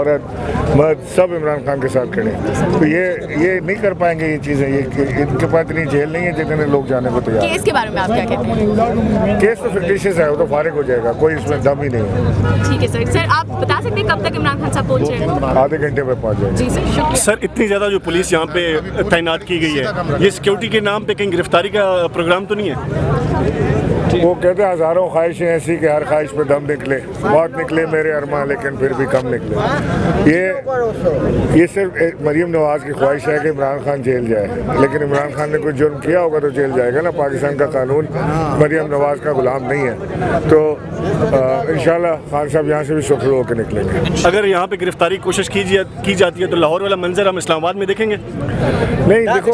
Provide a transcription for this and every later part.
औरत, मर्द सब इमरान खान के साथ खड़े हैं। तो ये नहीं कर पाएंगे ये चीज़ें, ये इनके पास इतनी जेल नहीं है जितने लोग जाने को तैयार। केस के बारे में आप क्या कहते हैं? केस तो फिक्टिशियस है, वो तो फारिग हो जाएगा, कोई इसमें दम ही नहीं है। ठीक है सर। सर आप बता सकते हैं कब तक इमरान खान साहब पहुँचे? आधे घंटे में पहुँच जाएंगे। जी सर, शुक्रिया। सर इतनी ज़्यादा जो पुलिस यहाँ पे तैनात की गई है, ये सिक्योरिटी के नाम पे कहीं गिरफ्तारी का प्रोग्राम तो नहीं है? वो कहते हैं हज़ारों ख्वाहिशें ऐसी कि हर ख्वाहिश पे दम निकले, बहुत निकले मेरे अरमा लेकिन फिर भी कम निकले। ये सिर्फ मरीम नवाज़ की ख्वाहिश है कि इमरान खान जेल जाए, लेकिन इमरान खान ने कोई जुर्म किया होगा तो जेल जाएगा ना। पाकिस्तान का कानून मरीम नवाज़ का गुलाम नहीं है। तो इंशाल्लाह खान साहब यहाँ से भी सुखरू होकर निकलेंगे। अगर यहाँ पे गिरफ्तारी की कोशिश की जाती है तो लाहौर वाला मंजर हम इस्लामाबाद में देखेंगे? नहीं, देखो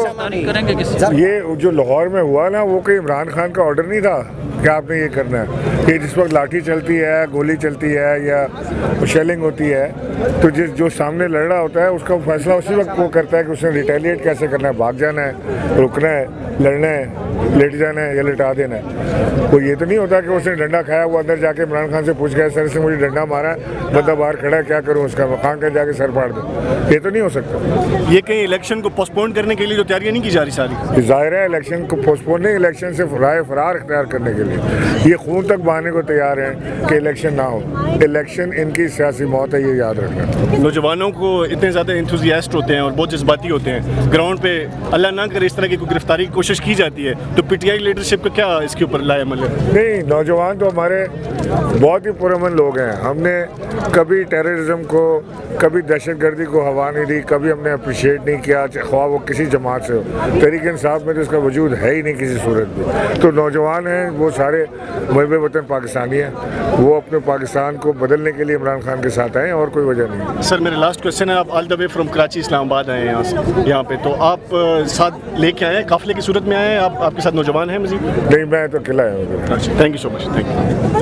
ये जो लाहौर में हुआ ना, वो कोई इमरान खान का ऑर्डर नहीं था कि आपने ये करना है। ये जिस वक्त लाठी चलती है, गोली चलती है या शेलिंग होती है, तो जो सामने लड़ रहा होता है उसका फैसला उसी वक्त वो करता है कि उसने रिटेलिएट कैसे करना है, भाग जाना है, रुकना है, लड़ना है, लेट जाना है या लिटा देना है। वो ये तो नहीं होता कि उसने डंडा खाया, वो अंदर जाके इमरान खान से पूछ गया सर से मुझे डंडा मारा है, बंदा बाहर खड़ा है, क्या करूँ उसका, खान कर जाके सर फाड़ दो। ये तो नहीं हो सकता। ये कहीं इलेक्शन को पोस्टपोन करने के लिए जो तैयारियां नहीं की जा रही सारी? जाहिर है इलेक्शन को पोस्टपोन नहीं, इलेक्शन से राय फरार इख्तियार करने के लिए ये खून तक बहाने को तैयार हैं कि इलेक्शन ना हो। इलेक्शन इनकी सियासी मौत है, ये याद रखना। नौजवानों को इतने ज़्यादा इंथुजियास्ट होते हैं और बहुत जज्बाती होते हैं, ग्राउंड पे अल्लाह ना करे इस तरह की कोई गिरफ्तारी की कोशिश की जाती है, तो पीटीआई लीडरशिप का क्या इसके ऊपर लाया अमल है? नहीं, नौजवान तो हमारे बहुत ही पुरअमन लोग हैं। हमने कभी टेररिज्म को, कभी दहशतगर्दी को हवा नहीं दी, कभी हमने अप्रिशिएट नहीं किया, ख्वाह वो किसी जमात से हो। तहरीक इंसाफ में तो इसका वजूद है ही नहीं किसी सूरत में। तो नौजवान हैं वो सारे मुहब्बे वतन पाकिस्तानी हैं, वो अपने पाकिस्तान को बदलने के लिए इमरान खान के साथ आए और कोई वजह नहीं। सर मेरा लास्ट क्वेश्चन है, आप all the way from Karachi Islamabad आए हैं यहाँ पे, तो आप साथ लेके आए हैं, काफिले की सूरत में आए हैं, आपके साथ नौजवान हैं मजीद? नहीं, मैं तो अकेला आया हूँ। Thank you so much, thank you.